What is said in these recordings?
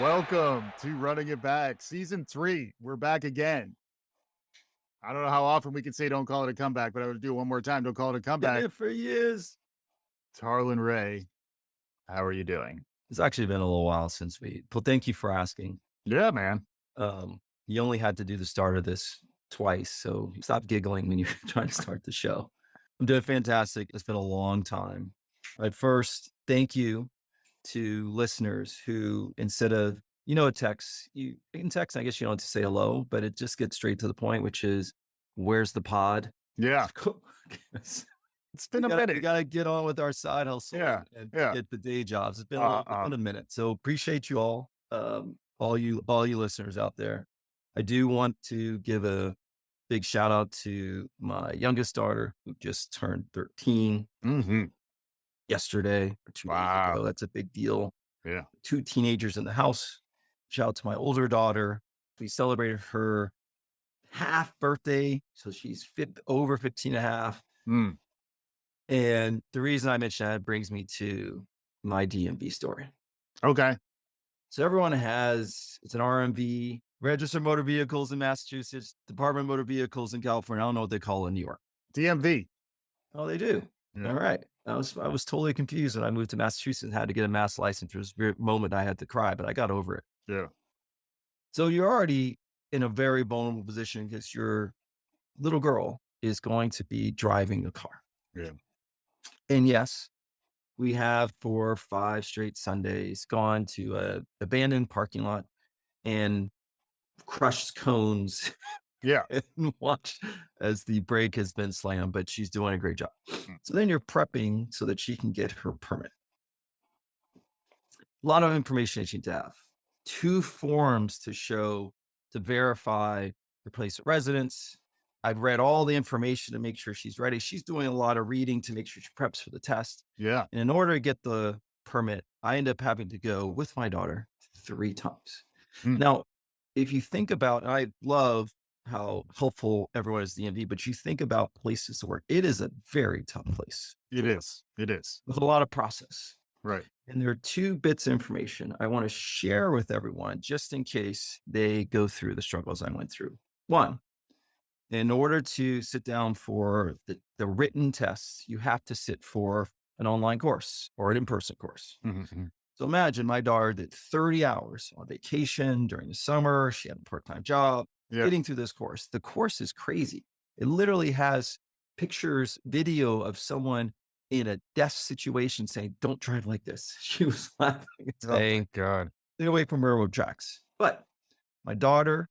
Welcome to Running It Back, Season 3. We're back again. I don't know how often we can say don't call it a comeback, but I would do it one more time. Don't call it a Did comeback. it for years. Tarlin Ray, how are you doing? It's actually been a little while since thank you for asking. Yeah, man. You only had to do the start of this twice, so stop giggling when you're trying to start the show. I'm doing fantastic. It's been a long time. At first, thank you to listeners who, instead of, a text, you can text, I guess you don't have to say hello, but it just gets straight to the point, which is, where's the pod? Yeah. It's been a minute. We got to get on with our side hustle and get the day jobs. It's been a minute. So appreciate you all you listeners out there. I do want to give a big shout out to my youngest daughter who just turned 13 yesterday or 2 days ago. That's a big deal. Yeah. 2 teenagers in the house. Shout out to my older daughter. We celebrated her half birthday. So she's over 15 and a half. And the reason I mentioned that brings me to my DMV story. Okay. So everyone it's an RMV, Registered Motor Vehicles in Massachusetts, Department of Motor Vehicles in California. I don't know what they call it in New York. DMV. Oh, they do. Yeah. All right. I was totally confused when I moved to Massachusetts and had to get a mass license. There was a moment I had to cry, but I got over it. Yeah. So you're already in a very vulnerable position because your little girl is going to be driving a car. Yeah. And yes, we have for 5 straight Sundays gone to an abandoned parking lot and crushed cones. Yeah. And watch as the brake has been slammed, but she's doing a great job. So then you're prepping so that she can get her permit. A lot of information that you need to have. 2 forms to verify the place of residence. I've read all the information to make sure she's ready. She's doing a lot of reading to make sure she preps for the test. Yeah. And in order to get the permit, I end up having to go with my daughter 3 times. Now, if you think about, and I love how helpful everyone is at the DMV, but you think about places to work, it is a very tough place. It is. With a lot of process. Right. And there are 2 bits of information I want to share with everyone, just in case they go through the struggles I went through. 1, in order to sit down for the written tests, you have to sit for an online course or an in-person course. So imagine my daughter did 30 hours on vacation during the summer. She had a part-time job getting through this course. The course is crazy. It literally has pictures, video of someone in a death situation saying, don't drive like this. She was laughing and saying, God, stay away from railroad tracks. But my daughter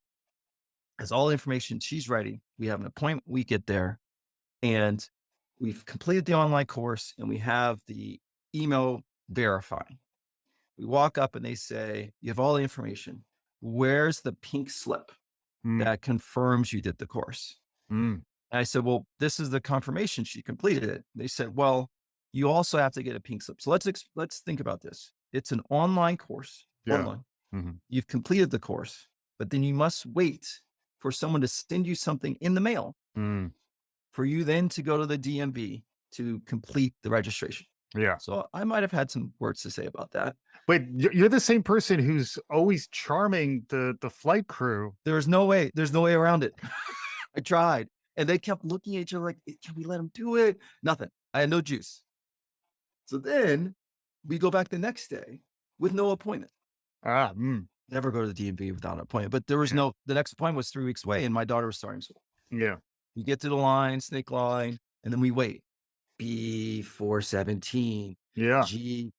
has all the information. She's ready. We have an appointment. We get there and we've completed the online course and we have the email verifying. We walk up and they say, you have all the information. Where's the pink slip that confirms you did the course? And I said, well, this is the confirmation she completed it. They said, well, you also have to get a pink slip. So let's think about this. It's an online course. Yeah. You've completed the course, but then you must wait for someone to send you something in the mail for you then to go to the DMV to complete the registration. Yeah. So I might have had some words to say about that. Wait, you're the same person who's always charming the flight crew. There's no way around it. I tried. And they kept looking at each other like, can we let them do it? Nothing. I had no juice. So then we go back the next day with no appointment. Never go to the DMV without an appointment. But there was the next appointment was 3 weeks away and my daughter was starting school. Yeah. You get to the line, snake line, and then we wait. B417. Yeah. G.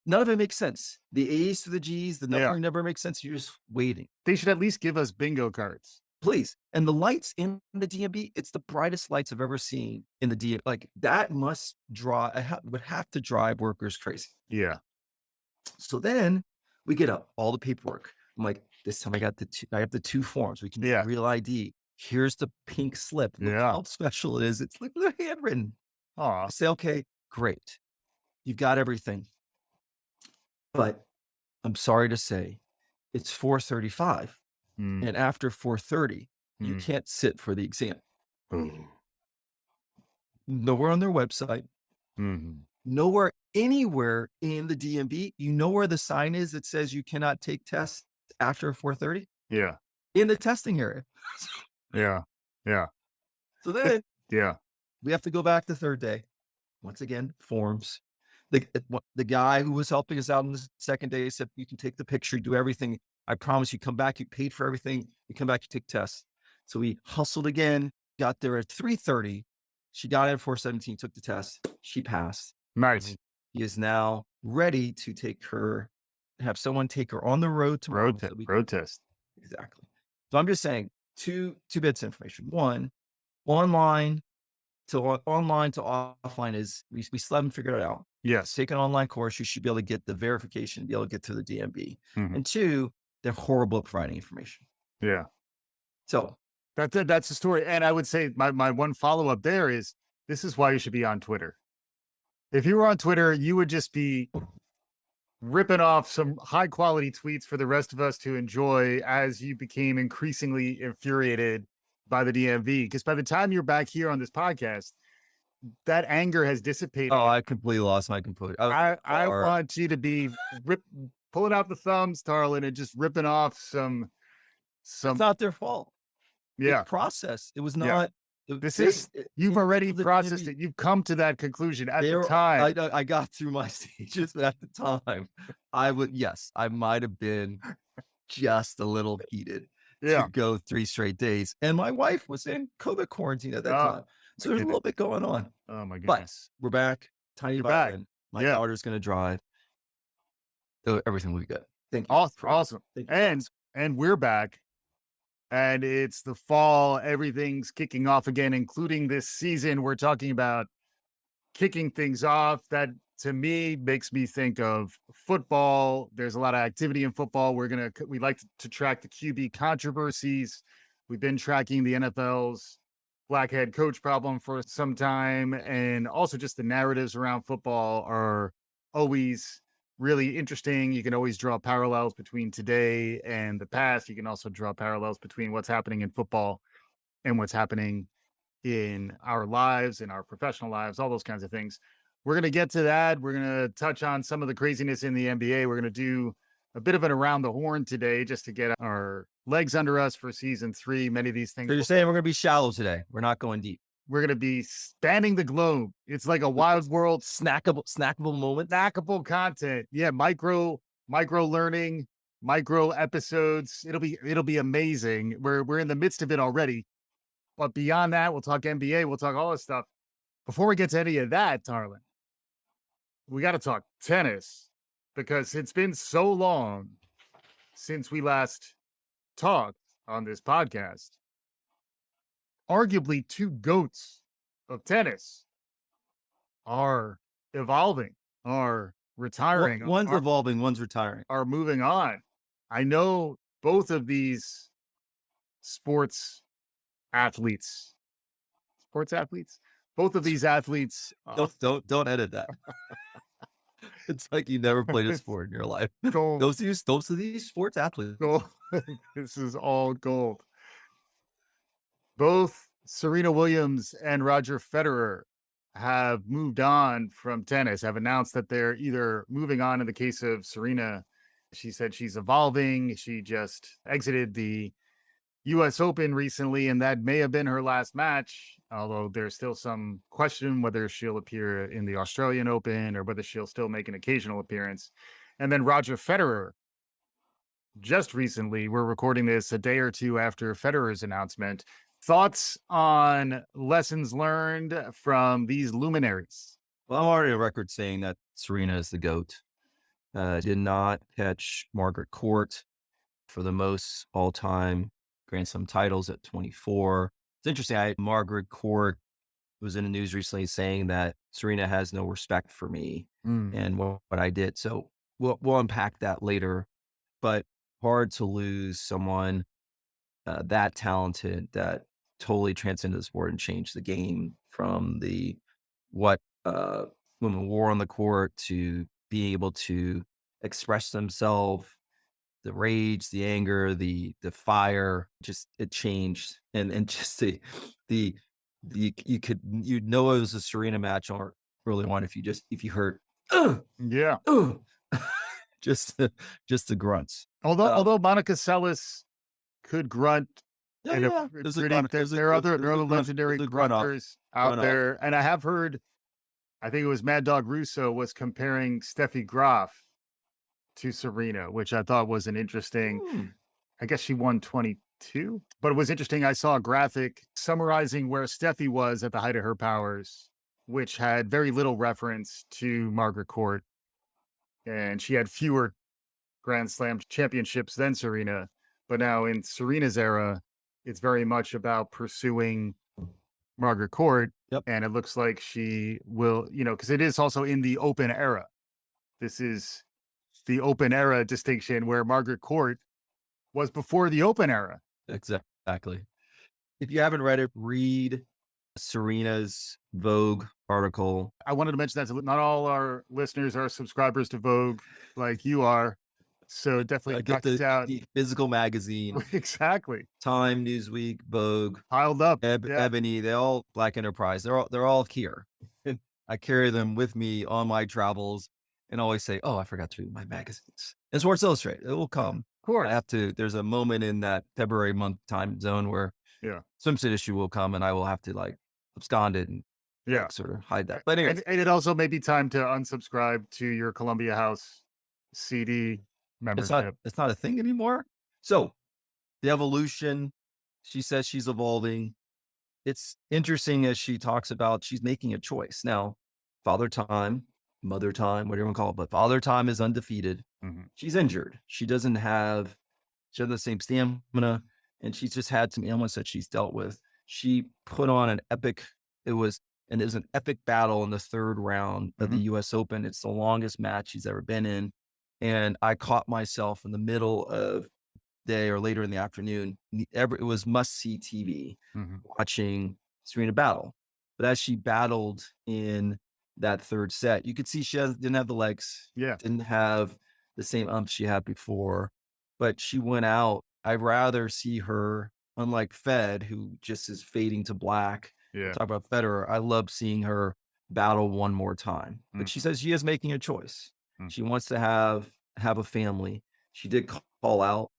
None of it makes sense. The A's to the G's, the numbering never makes sense. You're just waiting. They should at least give us bingo cards. Please. And the lights in the DMV, it's the brightest lights I've ever seen in the DMV. Like that would have to drive workers crazy. Yeah. So then we get up all the paperwork. I'm like, this time I have the 2 forms. We can do real ID. Here's the pink slip. Look how special it is. It's like they're handwritten. I say, okay, great. You've got everything. But I'm sorry to say it's 4:35. And after 4:30, you can't sit for the exam. Nowhere on their website. nowhere anywhere in the DMV, you know where the sign is that says you cannot take tests after 4:30? Yeah. In the testing area. Yeah. Yeah. So then Yeah. we have to go back the third day. Once again, forms. The guy who was helping us out on the second day said, you can take the picture, do everything. I promise you come back, you paid for everything. You come back, you take tests. So we hustled again, got there at 3:30. She got in at 4:17, took the test. She passed. Nice. He is now ready to have someone take her on the road tomorrow. Road test. Exactly. So I'm just saying two bits of information. One, online to offline is we still haven't figured it out. Yes. Take an online course, you should be able to get the verification, be able to get to the DMV. Mhm. And two, they're horrible at providing information. Yeah. So That's it. That's the story. And I would say my one follow-up there is this is why you should be on Twitter. If you were on Twitter, you would just be ripping off some high quality tweets for the rest of us to enjoy as you became increasingly infuriated by the DMV. Because by the time you're back here on this podcast, that anger has dissipated. I completely lost my composure. I want you to be pulling out the thumbs, Tarlin, and just ripping off some. It's not their fault. Yeah. It's process. It was not. You've already processed it. You've come to that conclusion at the time. I got through my stages, but at the time, I might have been just a little heated to go 3 straight days. And my wife was in COVID quarantine at that time. So there's a little bit going on. Oh my goodness. But we're back. Tiny violin. My daughter's going to drive. So everything will be good. Thank you. Awesome. And we're back. And it's the fall. Everything's kicking off again, including this season. We're talking about kicking things off. That, to me, makes me think of football. There's a lot of activity in football. We like to track the QB controversies. We've been tracking the NFL's black head coach problem for some time. And also just the narratives around football are always really interesting. You can always draw parallels between today and the past. You can also draw parallels between what's happening in football and what's happening in our lives, in our professional lives, all those kinds of things. We're going to get to that. We're going to touch on some of the craziness in the NBA. We're going to do a bit of an around the horn today just to get our legs under us for season 3. Many of these things. So you're saying we're going to be shallow today. We're not going deep. We're going to be spanning the globe. It's like a wild world snackable moment, snackable content. Yeah. Micro learning, micro episodes. It'll be amazing. We're in the midst of it already, but beyond that, we'll talk NBA. We'll talk all this stuff. Before we get to any of that, Tarlin, we got to talk tennis because it's been so long since we last talked on this podcast. Arguably 2 GOATs of tennis are evolving, are retiring. One's evolving, one's retiring. Are moving on. I know both of these sports athletes. Both of these athletes. Don't edit that. It's like you never played a sport in your life. Those of these sports athletes. This is all gold. Both Serena Williams and Roger Federer have moved on from tennis, have announced that they're either moving on. In the case of Serena, she said she's evolving. She just exited the US Open recently, and that may have been her last match, although there's still some question whether she'll appear in the Australian Open or whether she'll still make an occasional appearance. And then Roger Federer, just recently, we're recording this a day or 2 after Federer's announcement. Thoughts on lessons learned from these luminaries? Well, I'm already a record saying that Serena is the GOAT. Did not catch Margaret Court for the most all-time Grand Slam titles at 24. It's interesting. Margaret Court was in the news recently saying that Serena has no respect for me and what I did. So we'll unpack that later. But hard to lose someone that talented that totally transcended the sport and changed the game from what women wore on the court to being able to express themselves, the rage, the anger, the fire, just it changed. And just you'd know it was a Serena match or early on if you heard, "Ugh, Yeah. ugh," just the grunts. Although Monica Seles could grunt Yeah, and a yeah. There's a pretty, grunt. there are other legendary There's a grunt off. grunters out Grunt off. there. And I have heard, I think it was Mad Dog Russo was comparing Steffi Graf to Serena, which I thought was an interesting, Hmm. I guess she won 22, but it was interesting. I saw a graphic summarizing where Steffi was at the height of her powers, which had very little reference to Margaret Court. And she had fewer Grand Slam championships than Serena. But now in Serena's era, it's very much about pursuing Margaret Court. Yep. And it looks like she will, because it is also in the open era. This is the open era distinction where Margaret Court was before the open era. Exactly. If you haven't read it, read Serena's Vogue article. I wanted to mention that not all our listeners are subscribers to Vogue like you are. So definitely Get check this out. the physical magazine, Exactly. Time, Newsweek, Vogue, Piled up. Yeah. Ebony, they all Black Enterprise. They're all here. I carry them with me on my travels and always say, "Oh, I forgot to read my magazines." And Sports Illustrated, it will come. Of course. I have to. There's a moment in that February month time zone where swimsuit issue will come, and I will have to like abscond it and sort of hide that. But anyway, and it also may be time to unsubscribe to your Columbia House CD membership. It's not a thing anymore. So the evolution, she says she's evolving. It's interesting as she talks about she's making a choice. Now, Father Time, Mother Time, whatever you want to call it, but Father Time is undefeated. Mhm. She's injured. She doesn't have the same stamina, and she's just had some ailments that she's dealt with. She put on an epic, it was an epic battle in the third round of the US Open. It's the longest match she's ever been in. And I caught myself in the middle of day or later in the afternoon. It was must-see TV watching Serena battle. But as she battled in that third set, you could see she didn't have the legs, didn't have the same ump she had before, but she went out. I'd rather see her, unlike Fed, who just is fading to black. Talk about Federer. I love seeing her battle one more time. But she says she is making a choice. She wants to have a family. She did call out,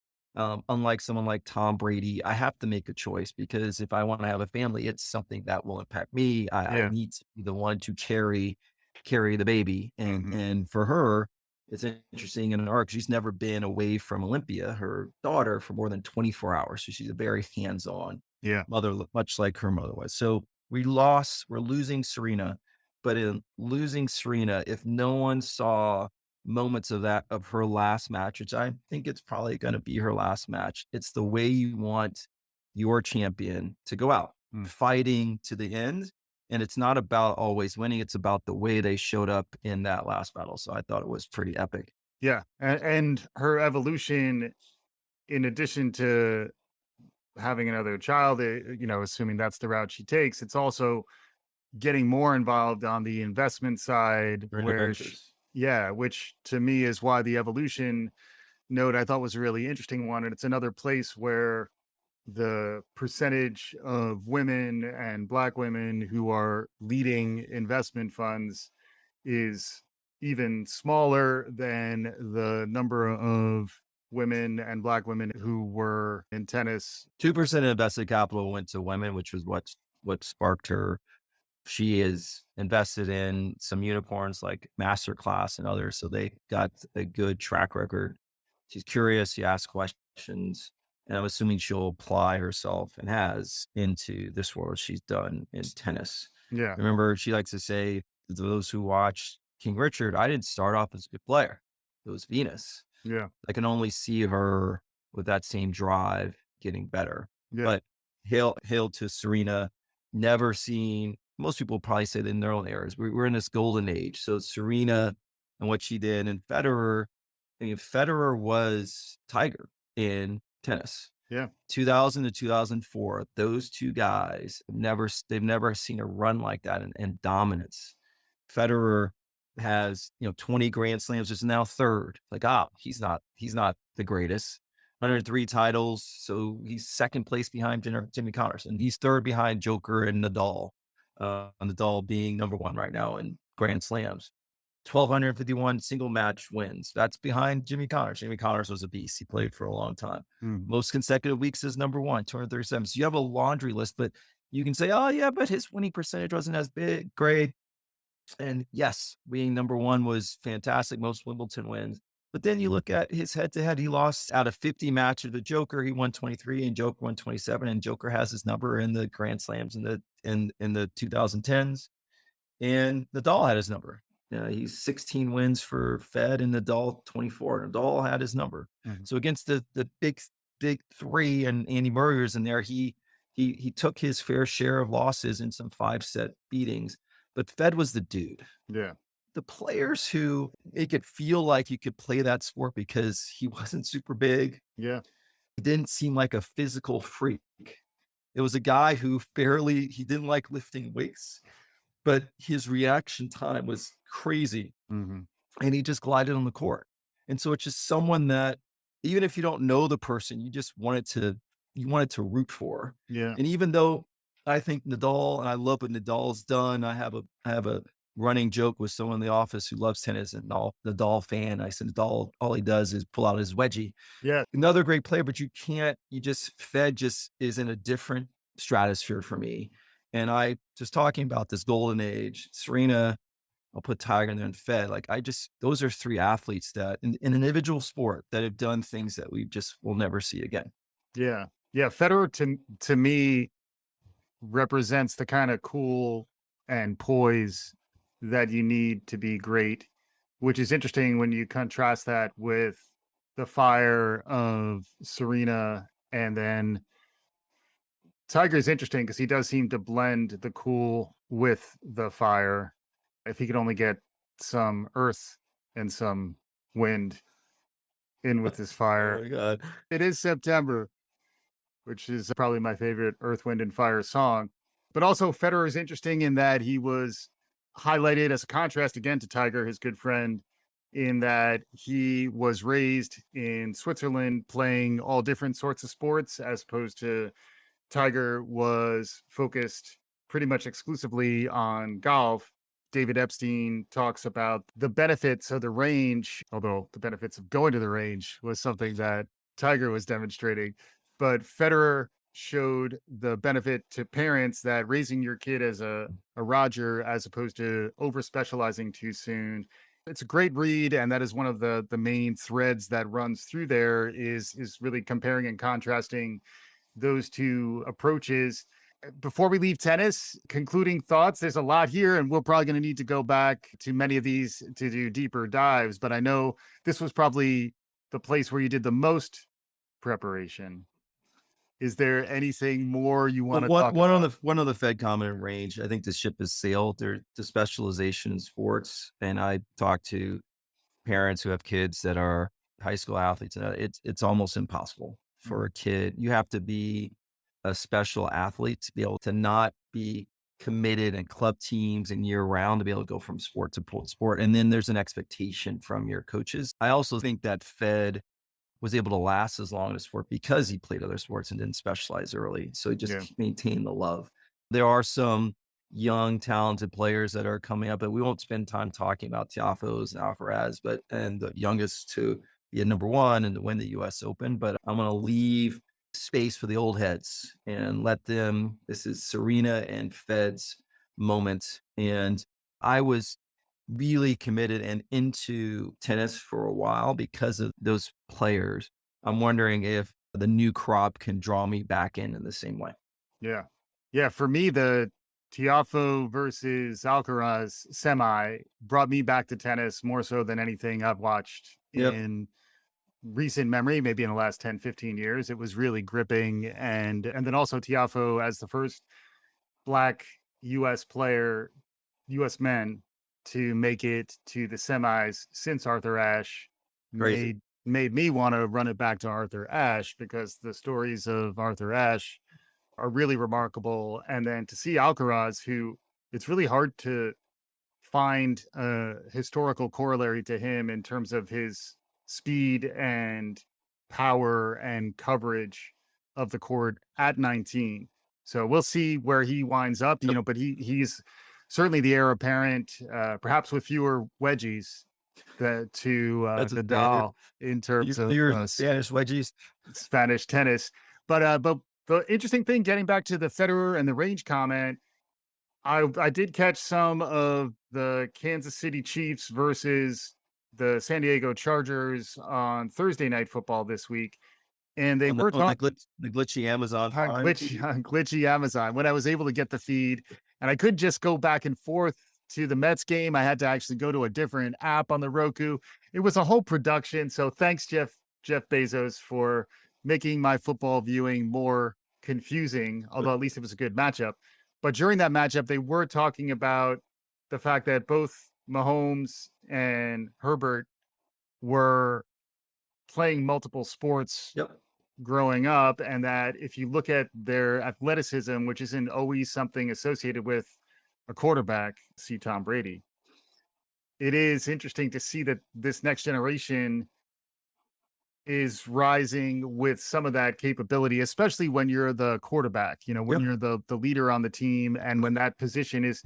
unlike someone like Tom Brady, I have to make a choice because if I want to have a family, it's something that will impact me. I need to be the one to carry the baby. And for her, it's interesting in an arc. She's never been away from Olympia, her daughter, for more than 24 hours. So she's a very hands-on mother, much like her mother was. So we're losing Serena. But in losing Serena, if no one saw moments of her last match, which I think it's probably going to be her last match, it's the way you want your champion to go out, fighting to the end. And it's not about always winning. It's about the way they showed up in that last battle. So I thought it was pretty epic. Yeah. And her evolution, in addition to having another child, assuming that's the route she takes, it's also getting more involved on the investment side, which to me is why the evolution note I thought was a really interesting one. And it's another place where the percentage of women and Black women who are leading investment funds is even smaller than the number of women and Black women who were in tennis. 2% of invested capital went to women, which was what sparked her. She is invested in some unicorns like Masterclass and others. So they got a good track record. She's curious. She asks questions. And I'm assuming she'll apply herself and has into this world she's done in tennis. Yeah. Remember, she likes to say to those who watch King Richard, I didn't start off as a good player. It was Venus. Yeah. I can only see her with that same drive getting better. Yeah. But hail to Serena, never seen. Most people probably say in their own eras. We're in this golden age. So Serena and what she did, and Federer. I mean, Federer was Tiger in tennis. Yeah. 2000 to 2004. Those two guys they've never seen a run like that and dominance. Federer has 20 Grand Slams, is now third. Like, he's not the greatest. 103 titles, so he's second place behind Jimmy Connors, and he's third behind Joker and Nadal. Nadal being number one right now in Grand Slams. 1,251 single match wins. That's behind Jimmy Connors. Jimmy Connors was a beast. He played for a long time. Most consecutive weeks is number one, 237. So you have a laundry list, but you can say, oh yeah, but his winning percentage wasn't as great. And yes, being number one was fantastic. Most Wimbledon wins. But then you look at his head to head, he lost out of 50 matches to Joker. He won 23 and Joker won 27. And Joker has his number in the Grand Slams in the 2010s. And Nadal had his number. He's 16 wins for Fed and Nadal 24. Nadal had his number. So against the big three and Andy Murray was in there, he took his fair share of losses in some 5-set beatings. But Fed was the dude. Yeah. The players who make it feel like you could play that sport because he wasn't super big. Yeah. He didn't seem like a physical freak. It was a guy who he didn't like lifting weights, but his reaction time was crazy. And he just glided on the court. And so it's just someone that even if you don't know the person, you just wanted to root for. Yeah. And even though I think Nadal, and I love what Nadal's done, I have a running joke with someone in the office who loves tennis and Nadal fan. I said, Nadal, all he does is pull out his wedgie. Yeah. Another great player, but Fed just is in a different stratosphere for me. And I just talking about this golden age, Serena, I'll put Tiger in there and Fed. Those are three athletes that in an individual sport that have done things that we just will never see again. Yeah. Yeah. Federer to me represents the kind of cool and poise that you need to be great, which is interesting when you contrast that with the fire of Serena. And then Tiger is interesting because he does seem to blend the cool with the fire. If he could only get some earth and some wind in with his fire. Oh my God. It is September, which is probably my favorite Earth, Wind, and Fire song. But also Federer is interesting in that he was highlighted as a contrast again to Tiger, his good friend, in that he was raised in Switzerland playing all different sorts of sports, as opposed to Tiger was focused pretty much exclusively on golf. David Epstein talks about the benefits of the range, although the benefits of going to the range was something that Tiger was demonstrating. But Federer showed the benefit to parents that raising your kid as a Roger, as opposed to over specializing too soon. It's a great read, and that is one of the main threads that runs through there is really comparing and contrasting those two approaches. Before we leave tennis, concluding thoughts, there's a lot here, and we're probably going to need to go back to many of these to do deeper dives, but I know this was probably the place where you did the most preparation. Is there anything more you want to talk about? One on the Fed comment range, I think the ship has sailed. There's the specialization in sports. And I talk to parents who have kids that are high school athletes, and it's almost impossible for a kid. You have to be a special athlete to be able to not be committed in club teams and year round to be able to go from sport to sport. And then there's an expectation from your coaches. I also think that Fed was able to last as long in a sport because he played other sports and didn't specialize early. So he just maintained the love. There are some young, talented players that are coming up, but we won't spend time talking about Tiafoe's and Alcaraz, and the youngest to be at number one and to win the US Open. But I'm going to leave space for the old heads and let them. This is Serena and Fed's moment. And I was really committed and into tennis for a while because of those players. I'm wondering if the new crop can draw me back in the same way. Yeah. Yeah. For me, the Tiafoe versus Alcaraz semi brought me back to tennis more so than anything I've watched in recent memory, maybe in the last 10, 15 years. It was really gripping. And then also Tiafoe as the first Black US player, US men to make it to the semis since Arthur Ashe made me want to run it back to Arthur Ashe, because the stories of Arthur Ashe are really remarkable. And then to see Alcaraz, who it's really hard to find a historical corollary to him in terms of his speed and power and coverage of the court at 19. So we'll see where he winds up, but he's certainly the heir apparent, perhaps with fewer wedgies That's a standard. Nadal in terms of Your Spanish wedgies. Spanish tennis. But the interesting thing, getting back to the Federer and the range comment, I did catch some of the Kansas City Chiefs versus the San Diego Chargers on Thursday Night Football this week, and they On were talking the glitchy Amazon on Prime. glitchy Amazon when I was able to get the feed, and I couldn't just go back and forth to the Mets game. I had to actually go to a different app on the Roku. It was a whole production. So thanks, Jeff Bezos, for making my football viewing more confusing, although at least it was a good matchup. But during that matchup, they were talking about the fact that both Mahomes and Herbert were playing multiple sports Yep. growing up, and that if you look at their athleticism, which isn't always something associated with a quarterback, see Tom Brady, it is interesting to see that this next generation is rising with some of that capability, especially when you're the quarterback, when Yep. you're the leader on the team, and when that position is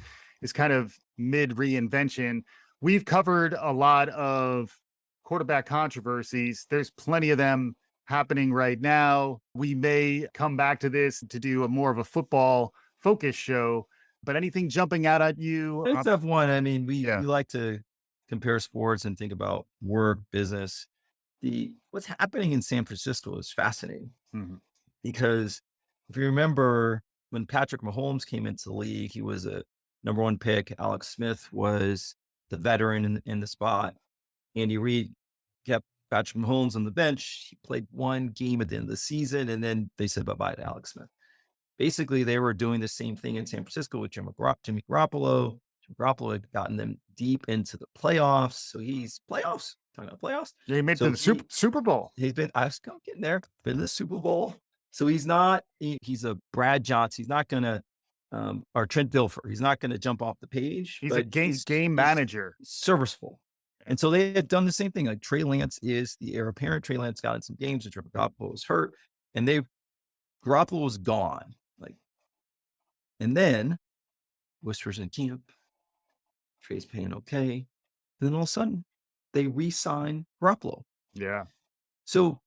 kind of mid reinvention. We've covered a lot of quarterback controversies. There's plenty of them happening right now. We may come back to this to do a more of a football focus show, but anything jumping out at you? It's F1. I mean, we Yeah. like to compare sports and think about work, business. What's happening in San Francisco is fascinating Mhm. because if you remember when Patrick Mahomes came into the league, he was a number one pick. Alex Smith was the veteran in the spot. Andy Reid kept Patrick Mahomes on the bench. He played one game at the end of the season, and then they said bye-bye to Alex Smith. Basically, they were doing the same thing in San Francisco with Jimmy Garoppolo. Jimmy Garoppolo had gotten them deep into the playoffs. So he's playoffs, talking about playoffs. They made So the Super Bowl. He's been, I was getting there, been in the Super Bowl. So he's a Brad Johnson. He's not going to, or Trent Dilfer. He's not going to jump off the page. He's a game manager. He's serviceable. And so they had done the same thing. Like Trey Lance is the heir apparent. Trey Lance got in some games and Garoppolo was hurt, and Garoppolo was gone. And then whispers in camp, Trey's paying okay. Then all of a sudden, they re-sign Garoppolo. Yeah. So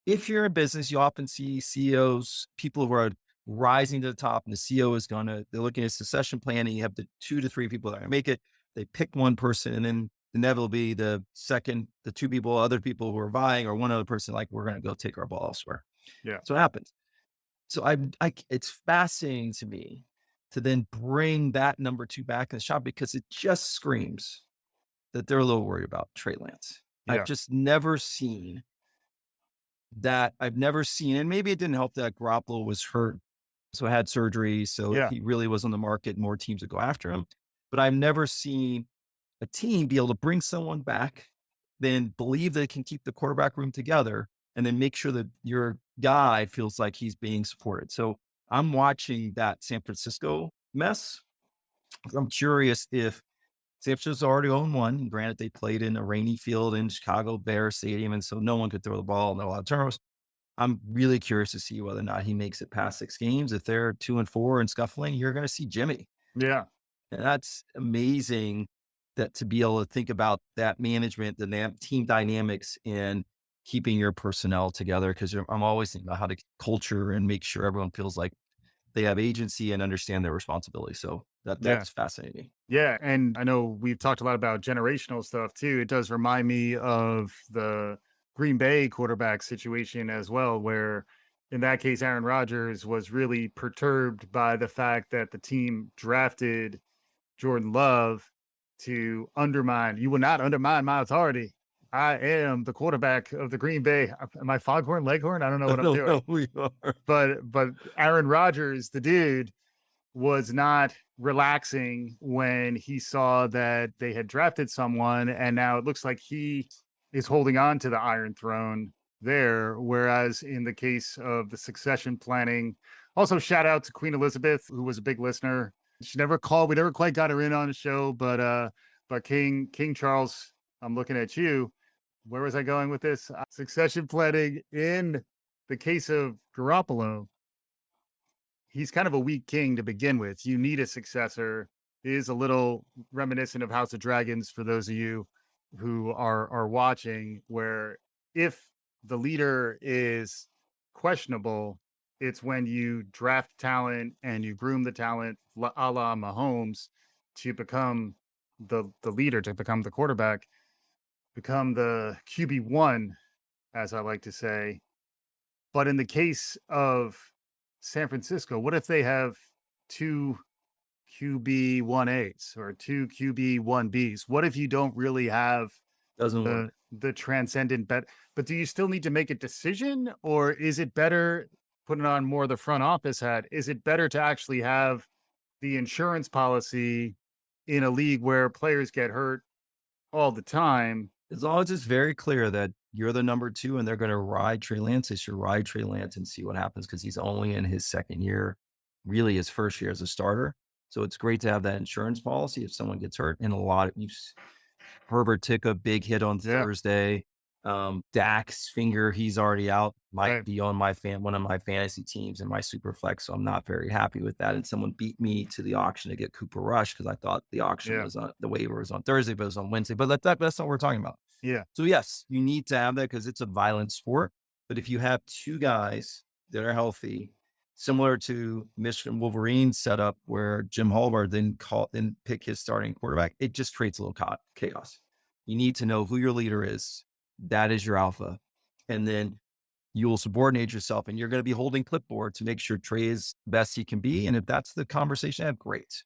if you're in business, you often see CEOs, people who are rising to the top, and the CEO is they're looking at succession planning. You have the 2 to 3 people that are going to make it. They pick one person, and then inevitably the two people, other people who are vying, or one other person, like, we're going to go take our ball elsewhere. Yeah. So it happens. So it's fascinating to me to then bring that number 2 back in the shop, because it just screams that they're a little worried about Trey Lance. Yeah. I've just never seen that. And maybe it didn't help that Garoppolo was hurt, so had surgery. So he really was on the market, more teams would go after him. But I've never seen a team be able to bring someone back, then believe they can keep the quarterback room together, and then make sure that your guy feels like he's being supported. So I'm watching that San Francisco mess. I'm curious if San Francisco already owned one. Granted, they played in a rainy field in Chicago Bears Stadium, and so no one could throw the ball, no a lot of turnovers. I'm really curious to see whether or not he makes it past 6 games. If they're 2-4 and scuffling, you're going to see Jimmy. Yeah. And that's amazing, that to be able to think about that management, the team dynamics, and keeping your personnel together. Because I'm always thinking about how to culture and make sure everyone feels like they have agency and understand their responsibility. So that's fascinating. Yeah. And I know we've talked a lot about generational stuff too. It does remind me of the Green Bay quarterback situation as well, where in that case, Aaron Rodgers was really perturbed by the fact that the team drafted Jordan Love to undermine. You will not undermine my authority. I am the quarterback of the Green Bay. Am I Foghorn Leghorn? I don't know what I'm doing. No, we are. But Aaron Rodgers, the dude, was not relaxing when he saw that they had drafted someone, and now it looks like he is holding on to the Iron Throne there. Whereas in the case of the succession planning, also shout out to Queen Elizabeth, who was a big listener. She never called. We never quite got her in on the show, but King Charles, I'm looking at you. Where was I going with this? Succession planning in the case of Garoppolo. He's kind of a weak king to begin with. You need a successor is a little reminiscent of House of Dragons for those of you who are watching, where if the leader is questionable, it's when you draft talent and you groom the talent a la Mahomes to become the leader, to become the quarterback, become the QB1, as I like to say. But in the case of San Francisco, what if they have two QB1As or two QB1Bs? What if you don't really have Doesn't work. the transcendent bet? But do you still need to make a decision, or is it better, putting on more of the front office hat, is it better to actually have the insurance policy in a league where players get hurt all the time? As long as it's very clear that you're the number 2 and they're going to ride Trey Lance, they should ride Trey Lance and see what happens, because he's only in his second year, really his first year as a starter. So it's great to have that insurance policy if someone gets hurt. And a lot of Herbert took a big hit on Thursday. Dak's finger, he's already out, might be on one of my fantasy teams in my super flex. So I'm not very happy with that. And someone beat me to the auction to get Cooper Rush, because I thought the auction was on, the waiver was on Thursday, but it was on Wednesday. But that's not what we're talking about. Yeah. So yes, you need to have that because it's a violent sport. But if you have 2 guys that are healthy, similar to Michigan Wolverines setup where Jim Harbaugh didn't pick his starting quarterback, it just creates a little chaos. You need to know who your leader is. That is your alpha. And then you will subordinate yourself, and you're going to be holding clipboard to make sure Trey is best he can be. And if that's the conversation, have great.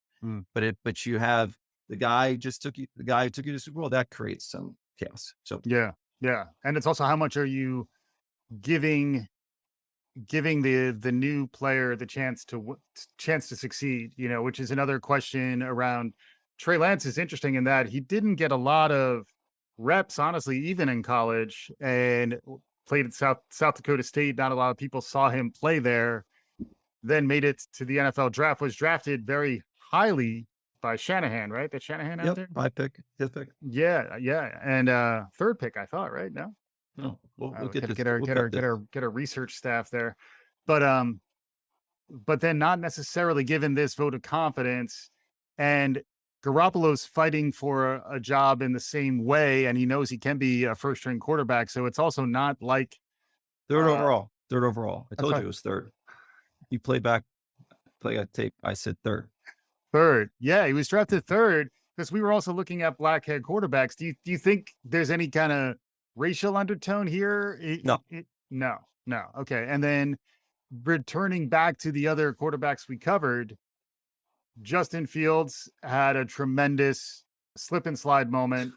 But you have the guy who took you to the Super Bowl, that creates some chaos. So yeah. And it's also, how much are you giving the new player the chance to succeed, which is another question around Trey Lance. Is interesting in that he didn't get a lot of reps, honestly, even in college, and played at South Dakota State. Not a lot of people saw him play there. Then made it to the NFL draft, was drafted very highly by Shanahan, right? That Shanahan out there? Fifth pick. Yeah. And 3rd pick, I thought, right? No. No, we'll get our research staff there, but then not necessarily given this vote of confidence, and Garoppolo's fighting for a job in the same way, and he knows he can be a first string quarterback. So it's also not like third overall. I told you it was 3rd. You play a tape. I said 3rd. Yeah, he was drafted 3rd, because we were also looking at blackhead quarterbacks. Do you think there's any kind of racial undertone here? No. Okay. And then returning back to the other quarterbacks we covered, Justin Fields had a tremendous slip and slide moment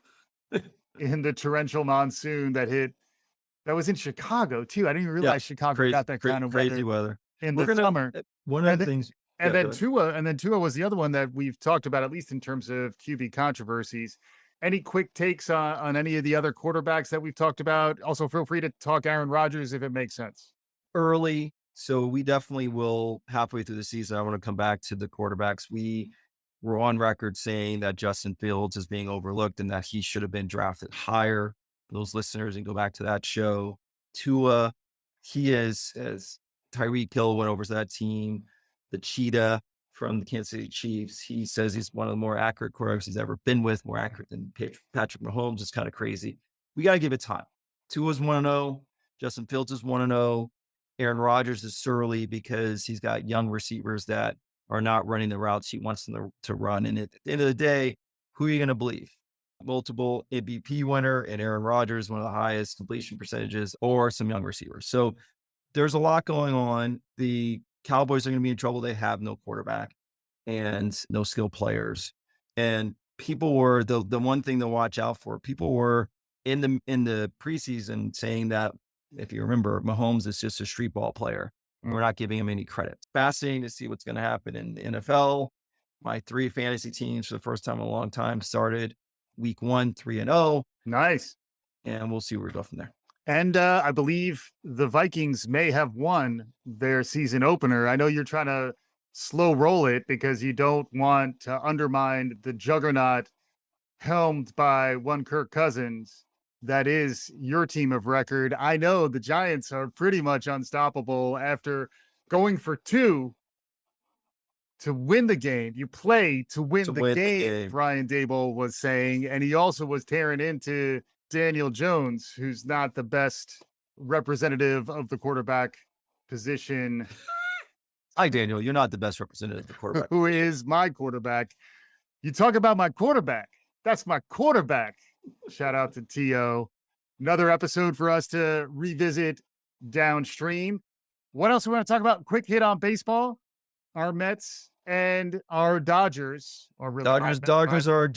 in the torrential monsoon that was in Chicago too. I didn't even realize Chicago got that kind of crazy weather in the summer. One of the things. And then Tua was the other one that we've talked about, at least in terms of QB controversies. Any quick takes on any of the other quarterbacks that we've talked about? Also, feel free to talk Aaron Rodgers if it makes sense. Early. So we definitely will, halfway through the season, I want to come back to the quarterbacks. We were on record saying that Justin Fields is being overlooked and that he should have been drafted higher. Those listeners, and go back to that show. Tua, he is, as Tyreek Hill went over to that team, the cheetah from the Kansas City Chiefs. He says he's one of the more accurate quarterbacks he's ever been with, more accurate than Patrick Mahomes. It's kind of crazy. We got to give it time. Tua's 1-0. Justin Fields is 1-0. Aaron Rodgers is surly because he's got young receivers that are not running the routes he wants them to run. And at the end of the day, who are you going to believe? Multiple MVP winner and Aaron Rodgers, one of the highest completion percentages, or some young receivers. So there's a lot going on. The Cowboys are going to be in trouble. They have no quarterback and no skill players. And people were the one thing to watch out for. People were in the preseason saying that, if you remember, Mahomes is just a street ball player. We're not giving him any credit. Fascinating to see what's going to happen in the NFL. My 3 fantasy teams for the first time in a long time started week 1, 3-0. Nice. And we'll see where we go from there. And I believe the Vikings may have won their season opener. I know you're trying to slow roll it because you don't want to undermine the juggernaut helmed by one Kirk Cousins. That is your team of record. I know the Giants are pretty much unstoppable after going for 2 to win the game. You play to win the game, Brian Dable was saying. And he also was tearing into Daniel Jones, who's not the best representative of the quarterback position. Hi, Daniel. You're not the best representative of the quarterback. Who is my quarterback? You talk about my quarterback. That's my quarterback. Shout out to T.O. Another episode for us to revisit downstream. What else we want to talk about? Quick hit on baseball. Our Mets and our Dodgers are really Dodgers are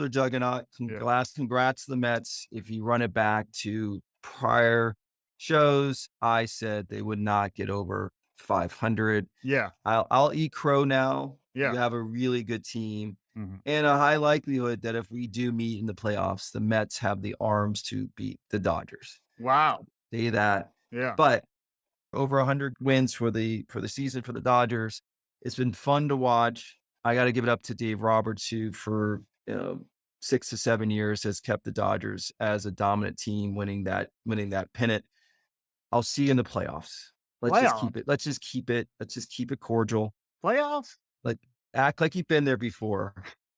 juggernaut. Congrats to the Mets. If you run it back to prior shows, I said they would not get over 500. Yeah. I'll eat crow now. Yeah. You have a really good team. And a high likelihood that if we do meet in the playoffs, the Mets have the arms to beat the Dodgers. Wow. Say that. Yeah. But over 100 wins for the season for the Dodgers. It's been fun to watch. I got to give it up to Dave Roberts, who for 6 to 7 years has kept the Dodgers as a dominant team, winning that pennant. I'll see you in the playoffs. Let's just keep it cordial. Playoffs? Like act like you've been there before.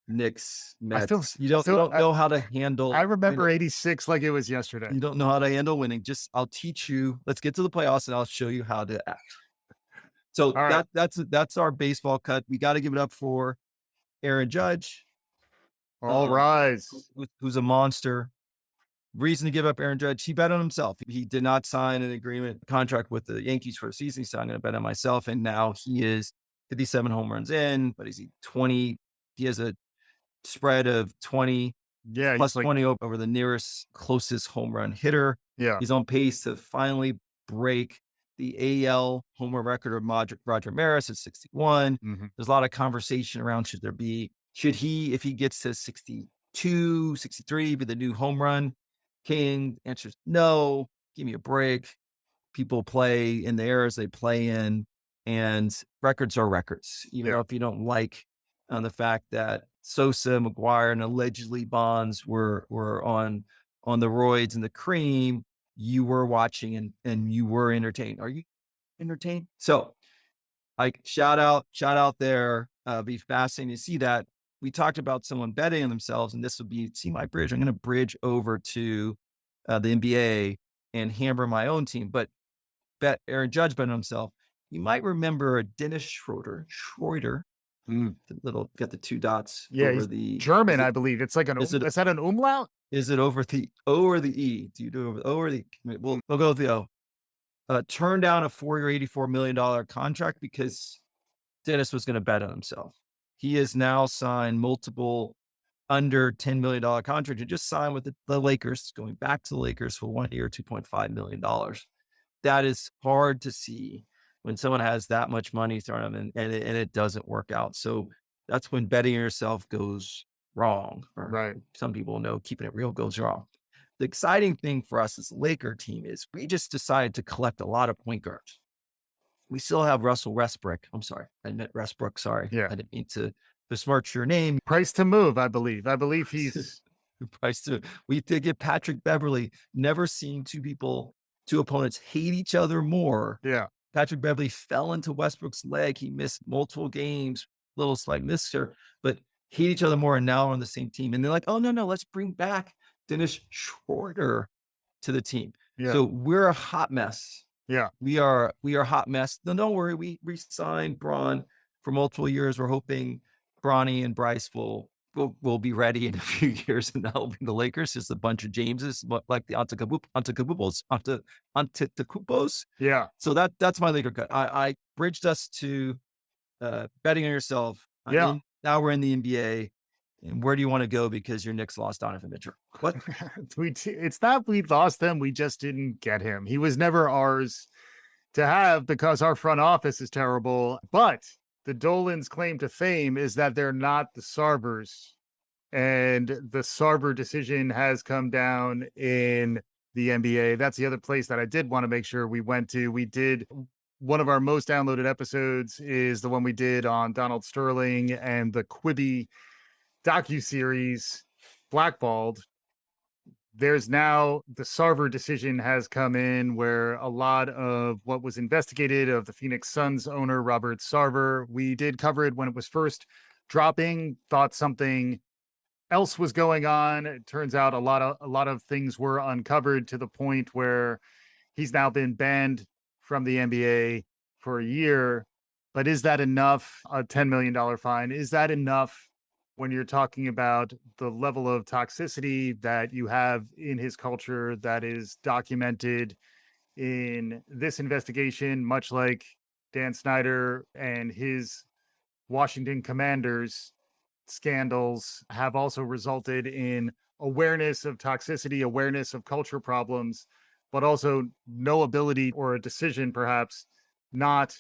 Knicks, Mets. You don't know how to handle. I remember 86 like it was yesterday. You don't know how to handle winning. I'll teach you. Let's get to the playoffs and I'll show you how to act. So that's our baseball cut. We got to give it up for Aaron Judge. All rise. Who's a monster. Reason to give up Aaron Judge. He bet on himself. He did not sign an contract with the Yankees for a season. He said, I'm going to bet on myself. And now he is 57 home runs in, but is he 20? He has a spread of 20. Yeah. Plus 20 over the nearest closest home run hitter. Yeah. He's on pace to finally break the AL home run record of Roger Maris at 61. There's a lot of conversation around should he, if he gets to 62, 63, be the new home run king? Answer is no. Give me a break. People play in the eras they play in, and records are records. Even if you don't like the fact that Sosa, McGuire, and allegedly Bonds were on the roids and the cream, you were watching and you were entertained. Are you entertained? So shout out there. Be fascinating to see that. We talked about someone betting on themselves, and this will be, see my bridge. I'm going to bridge over to the NBA and hammer my own team, but bet Aaron Judge bet on himself. You might remember Dennis Schroeder. The little, got the two dots. Yeah, over the German, I believe. It's like is that an umlaut? Is it over the O or the E? Do you do over the O or the E? We'll go with the O. Turned down a 4-year, $84 million contract because Dennis was going to bet on himself. He has now signed multiple under $10 million contracts and just signed with the Lakers, going back to the Lakers for 1 year, $2.5 million. That is hard to see when someone has that much money thrown at them and it doesn't work out. So that's when betting yourself goes wrong. Right. Some people know keeping it real goes wrong. The exciting thing for us as a Laker team is we just decided to collect a lot of point guards. We still have Russell Westbrook. I'm sorry. I meant Westbrook. Sorry. Yeah. I didn't mean to besmirch your name. Price to move, I believe. I believe he's price to. We did get Patrick Beverley. Never seen two opponents hate each other more. Yeah. Patrick Beverley fell into Westbrook's leg. He missed multiple games, little slight mixture, but hate each other more and now are on the same team. And they're like, oh, no, let's bring back Dennis Schroeder to the team. Yeah. So we're a hot mess. Yeah. We are a hot mess. No, don't worry. We re-signed Braun for multiple years. We're hoping Bronny and Bryce will be ready in a few years and that'll be the Lakers. Just a bunch of Jameses, like the Antetokounmpos. Yeah. So that's my Laker cut. I bridged us to betting on yourself. Yeah. Now we're in the NBA. And where do you want to go because your Knicks lost Donovan Mitchell? What? It's not we lost him. We just didn't get him. He was never ours to have because our front office is terrible. But the Dolans' claim to fame is that they're not the Sarvers. And the Sarver decision has come down in the NBA. That's the other place that I did want to make sure we went to. We did one of our most downloaded episodes is the one we did on Donald Sterling and the Quibi docuseries Blackballed. there's now the Sarver decision has come in where a lot of what was investigated of the Phoenix Suns owner, Robert Sarver, we did cover it when it was first dropping, thought something else was going on. It turns out a lot of things were uncovered to the point where he's now been banned from the NBA for a year. But is that enough? A $10 million fine. Is that enough when you're talking about the level of toxicity that you have in his culture that is documented in this investigation, much like Dan Snyder and his Washington Commanders scandals have also resulted in awareness of toxicity, awareness of culture problems, but also no ability or a decision, perhaps, not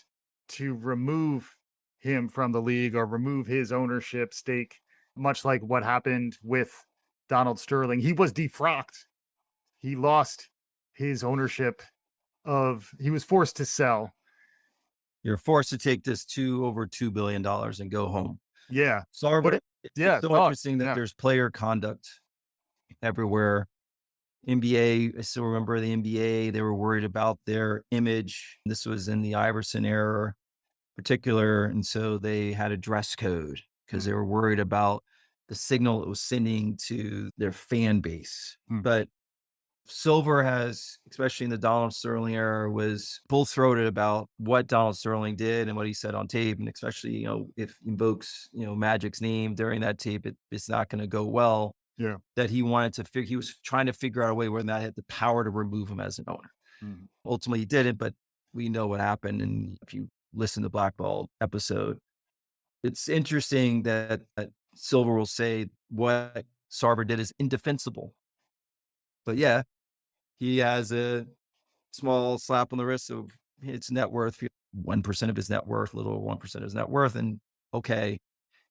to remove him from the league or remove his ownership stake, much like what happened with Donald Sterling. He was defrocked. He lost his ownership he was forced to sell. You're forced to take this over $2 billion and go home. Yeah. Sarver, Yeah. it's so interesting that there's player conduct everywhere. NBA, I still remember the NBA, they were worried about their image. This was in the Iverson era particular. And so they had a dress code because they were worried about the signal it was sending to their fan base. But Silver has, especially in the Donald Sterling era, was full-throated about what Donald Sterling did and what he said on tape. And especially, if he invokes, Magic's name during that tape, it's not going to go well. Yeah. That he wanted to he was trying to figure out a way where that had the power to remove him as an owner. Ultimately, he didn't, but we know what happened. And if you listen to Blackball episode, it's interesting that Silver will say what Sarver did is indefensible. But yeah, he has a small slap on the wrist of his net worth, 1% of his net worth, a little over 1% of his net worth. And okay,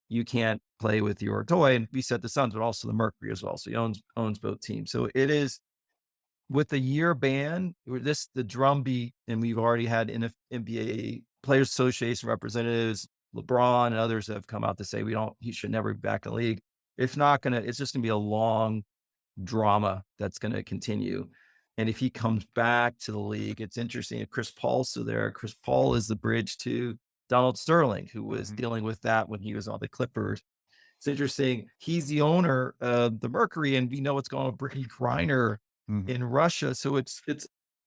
you can't play with your toy. And we said the Suns, but also the Mercury as well. So he owns both teams. So it is with the year ban, the drumbeat, and we've already had NBA Players Association representatives, LeBron and others have come out to say he should never be back in the league. It's just gonna be a long drama that's going to continue. And if he comes back to the league, it's interesting. If Chris Paul's still there, Chris Paul is the bridge to Donald Sterling, who was dealing with that when he was on the Clippers. It's interesting. He's the owner of the Mercury, and we know what's going on with Brittany Griner in Russia. So it's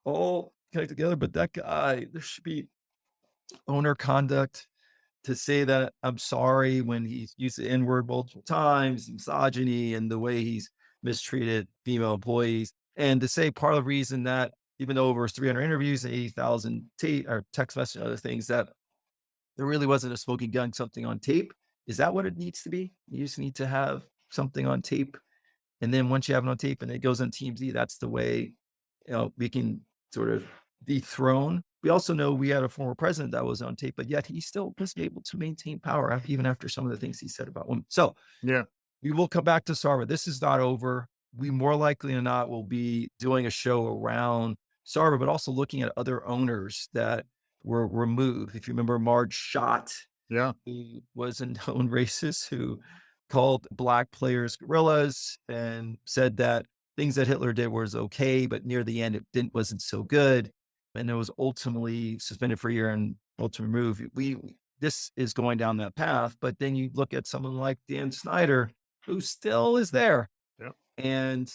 all connected together. But that guy, there should be owner conduct to say that I'm sorry when he's used the N-word multiple times, misogyny, and the way he's mistreated female employees. And to say part of the reason that even though over 300 interviews and 80,000 text messages and other things, that there really wasn't a smoking gun, something on tape. Is that what it needs to be? You just need to have something on tape. And then once you have it on tape and it goes on TMZ, that's the way, we can sort of dethrone. We also know we had a former president that was on tape, but yet he still was able to maintain power even after some of the things he said about women. So yeah, we will come back to Sarver. This is not over. We more likely than not will be doing a show around Sarver, but also looking at other owners that were removed. If you remember Marge Schott, who was a known racist, who called black players gorillas and said that things that Hitler did was okay, but near the end it wasn't so good. And it was ultimately suspended for a year and ultimately removed. This is going down that path. But then you look at someone like Dan Snyder, who still is there and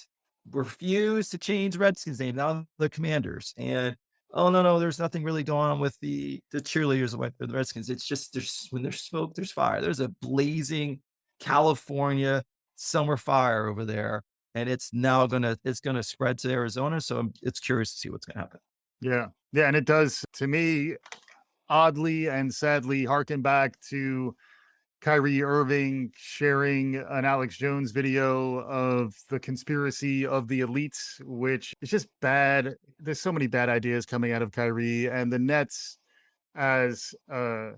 refused to change Redskins name, now the Commanders. And no, there's nothing really going on with the cheerleaders of the Redskins. It's just when there's smoke, there's fire. There's a blazing California summer fire over there, and it's gonna spread to Arizona. So it's curious to see what's gonna happen. Yeah, and it does, to me, oddly and sadly harken back to Kyrie Irving sharing an Alex Jones video of the conspiracy of the elites, which is just bad. There's so many bad ideas coming out of Kyrie, and the Nets as a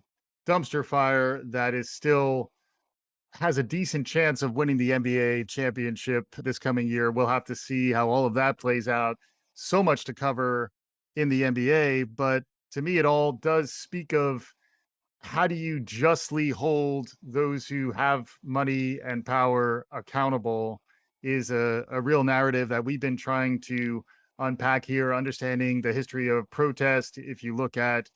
dumpster fire that is still has a decent chance of winning the NBA championship this coming year. We'll have to see how all of that plays out. So much to cover in the NBA, but to me, it all does speak of how do you justly hold those who have money and power accountable is a real narrative that we've been trying to unpack here, understanding the history of protest. If you look at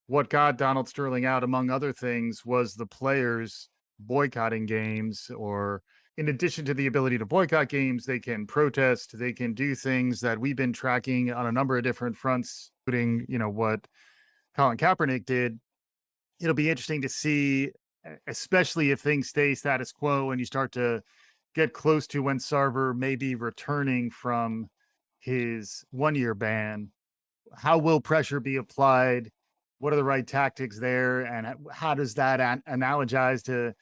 what got Donald Sterling out, among other things, was the players boycotting games, or in addition to the ability to boycott games, they can protest, they can do things that we've been tracking on a number of different fronts, including, what Colin Kaepernick did. It'll be interesting to see, especially if things stay status quo and you start to get close to when Sarver may be returning from his 1-year ban. How will pressure be applied? What are the right tactics there? And how does that analogize to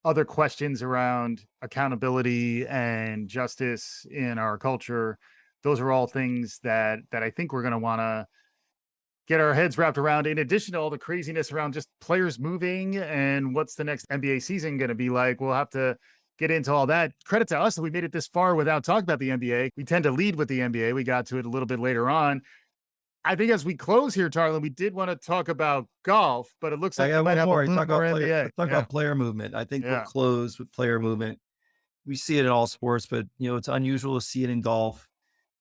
other questions around accountability and justice in our culture? Those are all things that I think we're going to want to get our heads wrapped around, in addition to all the craziness around just players moving and what's the next NBA season going to be like. We'll have to get into all that. Credit to us that we made it this far without talking about the NBA. We tend to lead with the NBA. We got to it a little bit later on. I think as we close here, Tarlin, we did want to talk about golf, but it looks like we might have more. a little more NBA. Talk about player movement. I think we'll close with player movement. We see it in all sports, but it's unusual to see it in golf.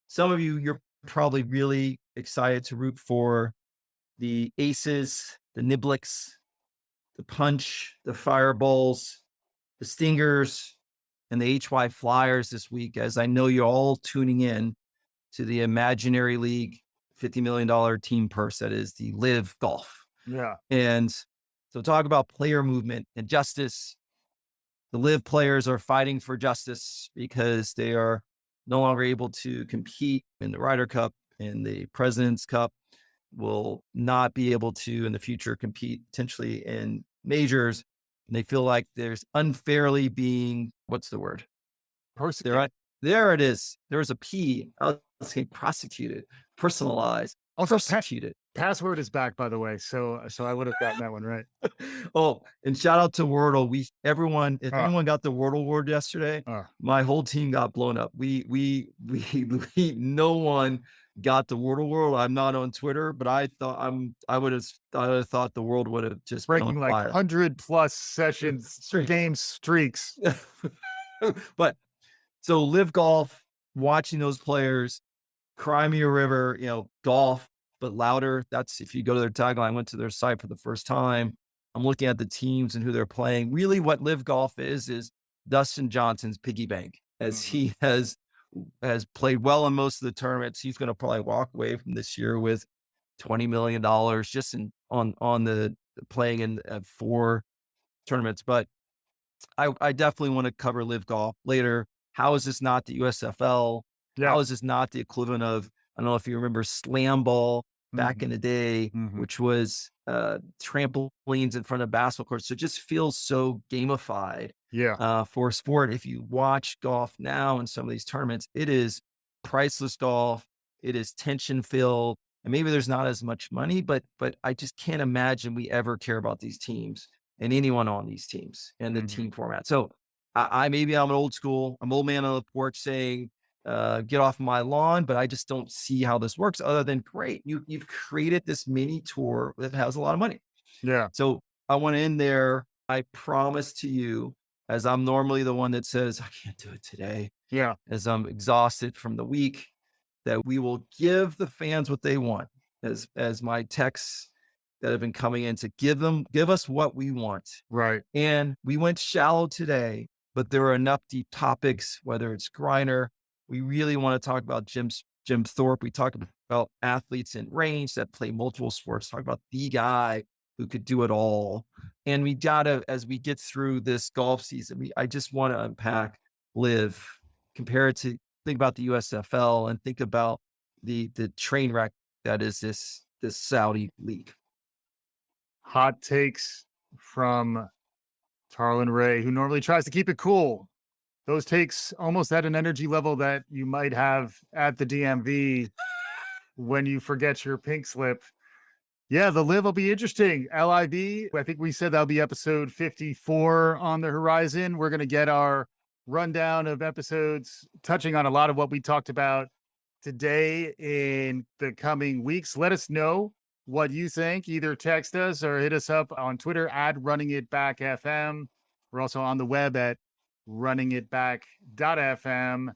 Some of you're probably really excited to root for the aces, the niblicks, the punch, the fireballs, the stingers, and the HY Flyers this week, as I know you're all tuning in to the imaginary league $50 million team purse that is the LIV Golf. Yeah. And so talk about player movement and justice. The LIV players are fighting for justice because they are no longer able to compete in the Ryder Cup and the President's Cup, will not be able to in the future compete potentially in majors. And they feel like there's unfairly being, what's the word? There it is. There's a P. I was saying prosecuted, personalized, also persecuted. Password is back, by the way. So I would have gotten that one right. Oh, and shout out to Wordle. If anyone got the Wordle award yesterday, my whole team got blown up. We no one got the Wordle world. I'm not on Twitter, but I would have thought the world would have just breaking like 100+ sessions, game streaks. But so LIV Golf, watching those players, cry me a river, golf, but louder. That's, if you go to their tagline, I went to their site for the first time. I'm looking at the teams and who they're playing. Really what LIV Golf is Dustin Johnson's piggy bank, as he has played well in most of the tournaments. He's going to probably walk away from this year with $20 million just on the playing in 4 tournaments. But I definitely want to cover LIV Golf later. How is this not the USFL? Yeah. How is this not the equivalent of, I don't know if you remember Slam Ball back in the day, which was trampolines in front of basketball courts. So it just feels so gamified for sport. If you watch golf now in some of these tournaments, it is priceless golf. It is tension filled. And maybe there's not as much money, but I just can't imagine we ever care about these teams and anyone on these teams and the team format. So maybe I'm an old man on the porch saying, get off my lawn, but I just don't see how this works other than great. You've created this mini tour that has a lot of money. Yeah. So I went in there. I promise to you, as I'm normally the one that says, I can't do it today. Yeah. As I'm exhausted from the week, that we will give the fans what they want, as my texts that have been coming in, to give us what we want. Right. And we went shallow today, but there are enough deep topics, whether it's Griner. We really want to talk about Jim Thorpe. We talk about athletes in range that play multiple sports, talk about the guy who could do it all. And we gotta, as we get through this golf season, I just want to unpack LIV, compare it to, think about the USFL, and think about the train wreck that is this Saudi league. Hot takes from Tarlin Ray, who normally tries to keep it cool. Those takes almost at an energy level that you might have at the DMV when you forget your pink slip. Yeah, the LIV will be interesting. LIV, I think we said that'll be episode 54 on the horizon. We're going to get our rundown of episodes touching on a lot of what we talked about today in the coming weeks. Let us know what you think. Either text us or hit us up on Twitter at runningitbackfm. We're also on the web at runningitback.fm.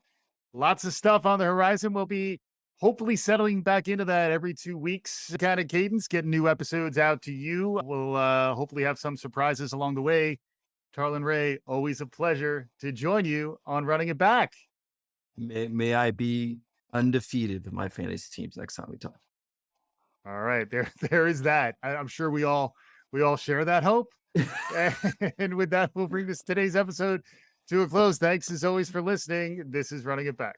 Lots of stuff on the horizon. We'll be hopefully settling back into that every 2 weeks kind of cadence, getting new episodes out to you. We'll hopefully have some surprises along the way. Tarlin Ray, always a pleasure to join you on Running It Back. May I be undefeated with my fantasy teams next time we talk. All right, there is that. I'm sure we all share that hope. And with that, we'll bring today's episode to a close. Thanks as always for listening. This is Running It Back.